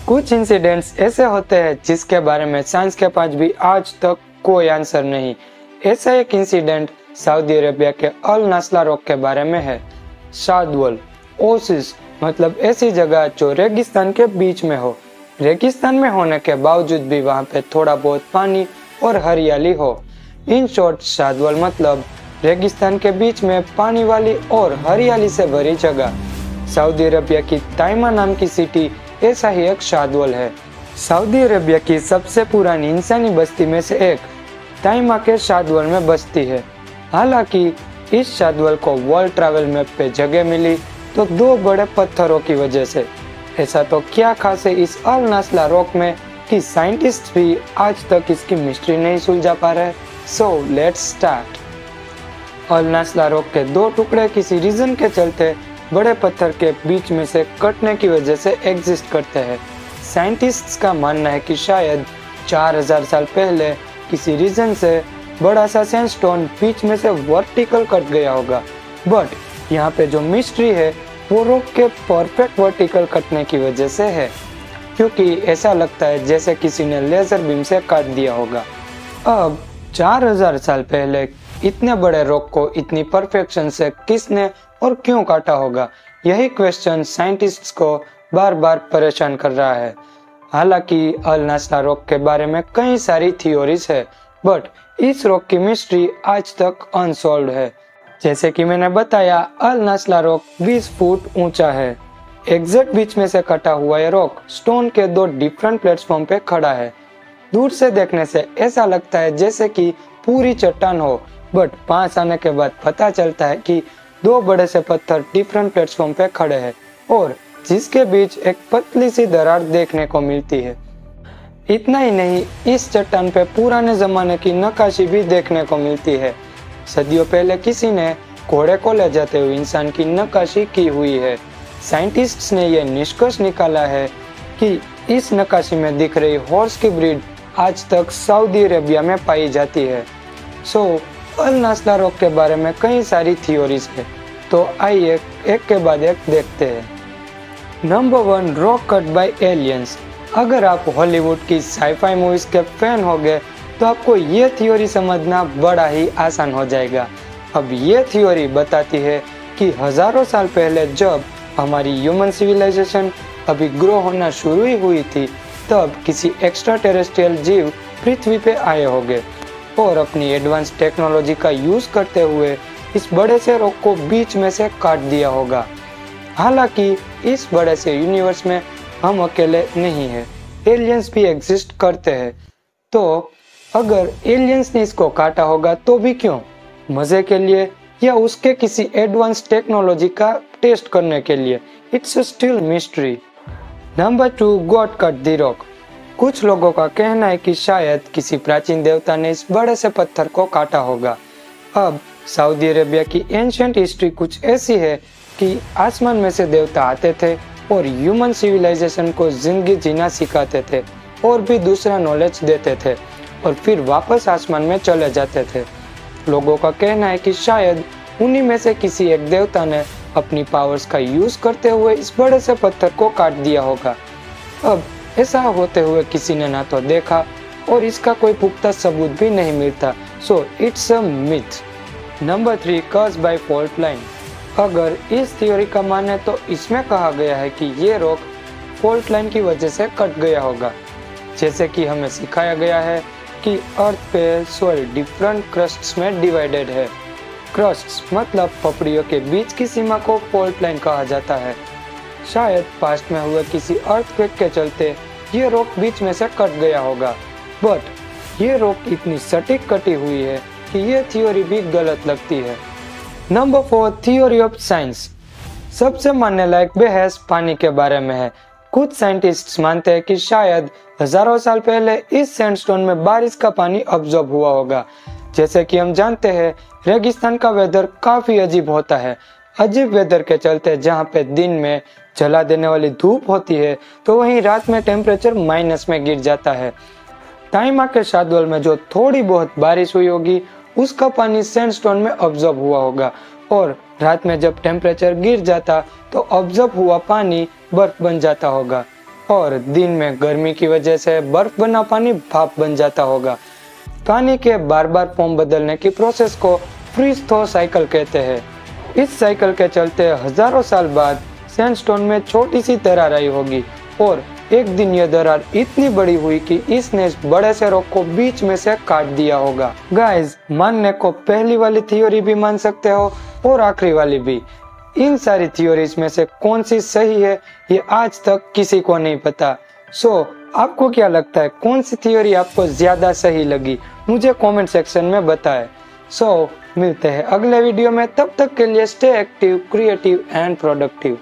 कुछ इंसिडेंट्स ऐसे होते हैं जिसके बारे में साइंस के पास भी आज तक कोई आंसर नहीं। ऐसा एक इंसिडेंट सऊदी अरेबिया के अल नास्ला रॉक के बारे में है। शादवल ओसिस मतलब ऐसी जगह जो रेगिस्तान के बीच में हो। रेगिस्तान में होने के बावजूद भी वहाँ पे थोड़ा बहुत पानी और हरियाली हो। इन शॉर्ट शादवल मतलब रेगिस्तान के बीच में पानी वाली और हरियाली से भरी जगह। सऊदी अरेबिया की ताइमा नाम की सिटी ऐसा ही एक शादवल है। सऊदी अरेबिया की सबसे पुरानी इंसानी बस्ती में से एक ताइमा के शादवल में बसती है। हालांकि इस शादवल को वर्ल्ड ट्रैवल मैप पे जगह मिली तो दो बड़े पत्थरों की वजह से। ऐसा तो क्या खास है इस अल नास्ला रॉक में कि साइंटिस्ट भी आज तक इसकी मिस्ट्री नहीं सुलझा पा रहे। So let's start. Al Naslaa rock के दो टुकड़े किसी रीजन के चलते बड़े पत्थर के बीच में से कटने की वजह से एग्जिस्ट करते हैं। साइंटिस्ट्स का मानना है कि शायद 4000 साल पहले किसी रीजन से बड़ा सा सैंडस्टोन बीच में से वर्टिकल कट गया होगा। बट यहाँ पे जो मिस्ट्री है वो रॉक के परफेक्ट वर्टिकल कटने की वजह से है, क्योंकि ऐसा लगता है जैसे किसी ने लेजर बीम से काट दिया होगा। अब 4000 साल पहले इतने बड़े रॉक को इतनी परफेक्शन से किसने और क्यों काटा होगा, यही क्वेश्चन साइंटिस्ट्स को बार बार परेशान कर रहा है। हालांकि अल नास्ला रॉक के बारे में कई सारी थ्योरीज है, बट इस रॉक की मिस्ट्री आज तक अनसॉल्व्ड है। जैसे कि मैंने बताया, अल नास्ला रॉक 20 फुट ऊंचा है। एग्जैक्ट बीच में से कटा हुआ यह रॉक स्टोन के दो डिफरेंट प्लेटफॉर्म पे खड़ा है। दूर से देखने से ऐसा लगता है जैसे कि पूरी चट्टान हो, बट पास आने के बाद पता चलता है कि दो बड़े से पत्थर डिफरेंट प्लेटफॉर्म पे खड़े हैं और जिसके बीच एक पतली सी दरार देखने को मिलती है। इतना ही नहीं, इस चट्टान पे पुराने जमाने की नक्काशी भी देखने को मिलती है। सदियों पहले किसी ने घोड़े को ले जाते हुए इंसान की नक्काशी की हुई है। साइंटिस्ट्स ने यह निष्कर्ष निकाला है कि इस नक्काशी में दिख रही हॉर्स की ब्रीड आज तक सऊदी अरेबिया में पाई जाती है। सो अल नास्ला रॉक के बारे में कई सारी थ्योरीज है, तो आइए एक के बाद एक देखते हैं। Number 1, rock cut by aliens. अगर आप हॉलीवुड की साईफाई मूवीज के फैन हो गए तो आपको ये थ्योरी समझना बड़ा ही आसान हो जाएगा। अब ये थ्योरी बताती है कि हजारों साल पहले जब हमारी ह्यूमन सिविलाइजेशन अभी ग्रो होना शुरू ही हुई थी, तब किसी एक्स्ट्रा टेरेस्ट्रियल जीव पृथ्वी पे आए होंगे और अपनी एडवांस टेक्नोलॉजी का यूज करते हुए इस बड़े से रॉक को बीच में से काट दिया होगा। हालांकि इस बड़े से यूनिवर्स में हम अकेले नहीं हैं, एलियंस भी एग्जिस्ट करते हैं। तो अगर एलियंस ने इसको काटा होगा तो भी क्यों? मजे के लिए या उसके किसी एडवांस टेक्नोलॉजी का टेस्ट करने के लिए? It's still mystery. Number 2, God cut the rock. कुछ लोगों का कहना है कि शायद किसी प्राचीन देवता ने इस बड़े से पत्थर को काटा होगा। अब सऊदी अरेबिया की एंशिएंट हिस्ट्री कुछ ऐसी है कि आसमान में से देवता आते थे और ह्यूमन सिविलाइजेशन को जिंदगी जीना सिखाते थे और भी दूसरा नॉलेज देते थे और फिर वापस आसमान में चले जाते थे। लोगों का कहना है कि शायद उन्हीं में से किसी एक देवता ने अपनी पावर्स का यूज करते हुए इस बड़े से पत्थर को काट दिया होगा। अब ऐसा होते हुए किसी ने ना तो देखा और इसका कोई पुख्ता सबूत भी नहीं मिलता। So it's a myth. Number 3, cause by fault line. अगर इस थ्योरी का माने तो इसमें कहा गया है कि ये रॉक फॉल्ट लाइन की वजह से कट गया होगा। जैसे कि हमें सिखाया गया है कि अर्थ पे सॉइल डिफरेंट क्रस्ट्स में डिवाइडेड है। क्रस्ट्स मतलब पपड़ियों के बीच की सीमा को फॉल्ट लाइन कहा जाता है। शायद पास्ट में हुए किसी अर्थक्वेक के चलते ये रॉक बीच में से कट गया होगा, बट ये रॉक इतनी सटीक कटी हुई है कि ये थ्योरी भी गलत लगती है। Number 4, theory of science. सबसे मानने लायक बहस पानी के बारे में है। कुछ साइंटिस्ट्स मानते हैं कि शायद हजारों साल पहले इस सैंडस्टोन में बारिश का पानी ऑब्जॉर्ब हुआ होगा। जैसे कि हम जानते हैं, रेगिस्तान का वेदर काफी अजीब होता है। अजीब वेदर के चलते जहाँ पे दिन में जला देने वाली धूप होती है तो वहीं रात में टेम्परेचर माइनस में गिर जाता है। ताइमा के शादवल में जो थोड़ी बहुत बारिश हुई होगी उसका पानी सैंडस्टोन में ऑब्जॉर्ब हुआ होगा और रात में जब टेम्परेचर गिर जाता तो ऑब्जॉर्ब हुआ पानी बर्फ बन जाता होगा। और दिन में गर्मी की वजह से बर्फ बना पानी भाप बन जाता होगा। पानी के बार बार फॉर्म बदलने की प्रोसेस को फ्रीज थॉ साइकिल कहते हैं। इस साइकिल के चलते हजारों साल बाद सैंडस्टोन में छोटी सी दरार आई होगी और एक दिन यह दरार इतनी बड़ी हुई कि इसने इस बड़े से रॉक को बीच में से काट दिया होगा। गाइस, मानने को पहली वाली थ्योरी भी मान सकते हो और आखिरी वाली भी। इन सारी थ्योरीज में से कौन सी सही है ये आज तक किसी को नहीं पता। आपको क्या लगता है, कौन सी थ्योरी आपको ज्यादा सही लगी? मुझे कमेंट सेक्शन में बताएं। मिलते हैं अगले वीडियो में, तब तक के लिए stay active, creative and productive.